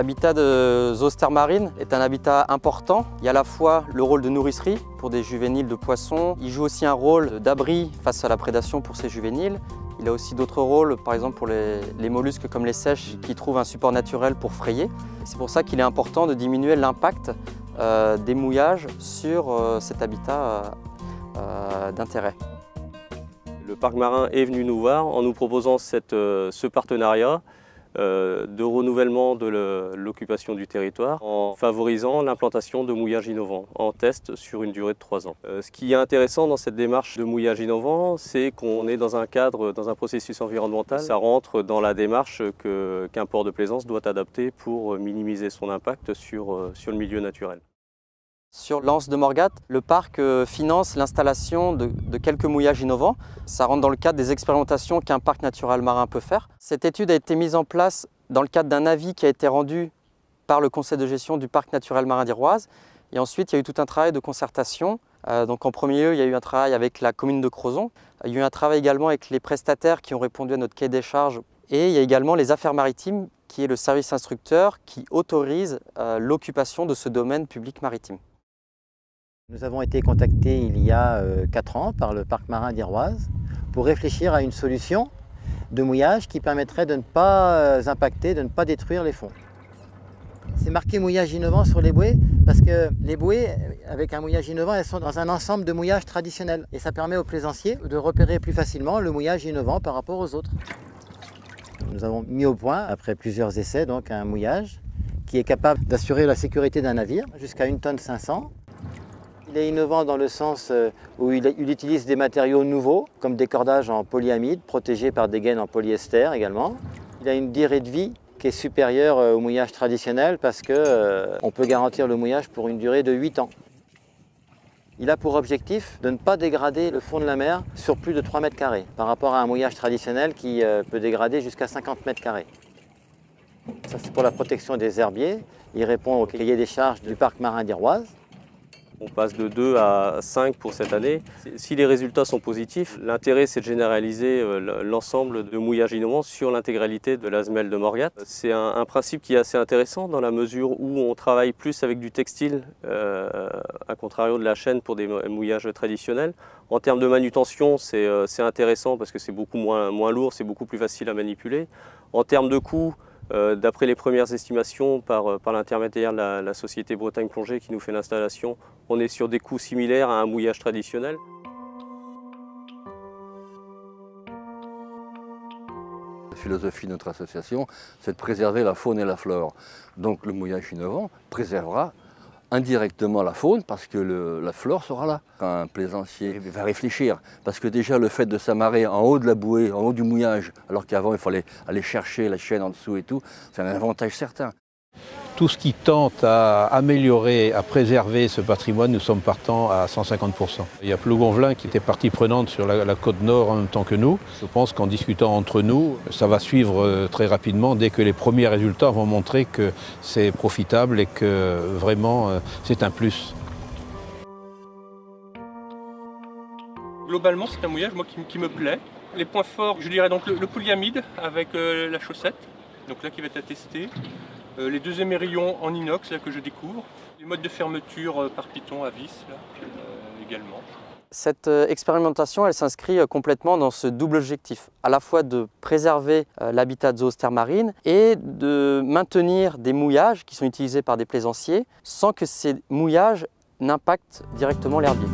L'habitat de zoosphère marine est un habitat important. Il y a à la fois le rôle de nourricerie pour des juvéniles de poissons. Il joue aussi un rôle d'abri face à la prédation pour ces juvéniles. Il a aussi d'autres rôles, par exemple pour les mollusques comme les seiches qui trouvent un support naturel pour frayer. C'est pour ça qu'il est important de diminuer l'impact des mouillages sur cet habitat d'intérêt. Le parc marin est venu nous voir en nous proposant ce partenariat de renouvellement de l'occupation du territoire en favorisant l'implantation de mouillages innovants en test sur une durée de 3 ans. Ce qui est intéressant dans cette démarche de mouillage innovant, c'est qu'on est dans un cadre, dans un processus environnemental. Ça rentre dans la démarche qu'un port de plaisance doit adapter pour minimiser son impact sur le milieu naturel. Sur l'Anse de Morgat, le parc finance l'installation de quelques mouillages innovants. Ça rentre dans le cadre des expérimentations qu'un parc naturel marin peut faire. Cette étude a été mise en place dans le cadre d'un avis qui a été rendu par le conseil de gestion du parc naturel marin d'Iroise. Et ensuite, il y a eu tout un travail de concertation. Donc en premier lieu, il y a eu un travail avec la commune de Crozon. Il y a eu un travail également avec les prestataires qui ont répondu à notre cahier des charges. Et il y a également les affaires maritimes, qui est le service instructeur qui autorise l'occupation de ce domaine public maritime. Nous avons été contactés il y a 4 ans par le parc marin d'Iroise pour réfléchir à une solution de mouillage qui permettrait de ne pas impacter, de ne pas détruire les fonds. C'est marqué mouillage innovant sur les bouées parce que les bouées, avec un mouillage innovant, elles sont dans un ensemble de mouillages traditionnels et ça permet aux plaisanciers de repérer plus facilement le mouillage innovant par rapport aux autres. Nous avons mis au point, après plusieurs essais, donc un mouillage qui est capable d'assurer la sécurité d'un navire jusqu'à 1,5 tonne. Il est innovant dans le sens où il utilise des matériaux nouveaux, comme des cordages en polyamide, protégés par des gaines en polyester également. Il a une durée de vie qui est supérieure au mouillage traditionnel parce qu'on peut garantir le mouillage pour une durée de 8 ans. Il a pour objectif de ne pas dégrader le fond de la mer sur plus de 3 mètres carrés, par rapport à un mouillage traditionnel qui peut dégrader jusqu'à 50 mètres carrés. Ça, c'est pour la protection des herbiers. Il répond au cahier des charges du parc marin d'Iroise. On passe de 2 à 5 pour cette année. Si les résultats sont positifs, l'intérêt c'est de généraliser l'ensemble de mouillages innovants sur l'intégralité de la semelle de Morgat. C'est un principe qui est assez intéressant dans la mesure où on travaille plus avec du textile, à contrario de la chaîne pour des mouillages traditionnels. En termes de manutention, c'est intéressant parce que c'est beaucoup moins lourd, c'est beaucoup plus facile à manipuler. En termes de coût, d'après les premières estimations par l'intermédiaire de la société Bretagne Plongée qui nous fait l'installation, on est sur des coûts similaires à un mouillage traditionnel. La philosophie de notre association, c'est de préserver la faune et la flore. Donc le mouillage innovant préservera indirectement la faune parce que la flore sera là. Quand un plaisancier va réfléchir, parce que déjà le fait de s'amarrer en haut de la bouée, en haut du mouillage, alors qu'avant il fallait aller chercher la chaîne en dessous et tout, c'est un avantage certain. Tout ce qui tente à améliorer, à préserver ce patrimoine, nous sommes partants à 150%. Il y a Plougonvelin qui était partie prenante sur la côte nord en même temps que nous. Je pense qu'en discutant entre nous, ça va suivre très rapidement dès que les premiers résultats vont montrer que c'est profitable et que vraiment c'est un plus. Globalement, c'est un mouillage qui me plaît. Les points forts, je dirais donc le polyamide avec la chaussette, donc là qui va être attesté. Les 2 émerillons en inox là, que je découvre. Les modes de fermeture par piton à vis là, également. Cette expérimentation, elle s'inscrit complètement dans ce double objectif, à la fois de préserver l'habitat de zoosphère marine et de maintenir des mouillages qui sont utilisés par des plaisanciers sans que ces mouillages n'impactent directement l'herbier.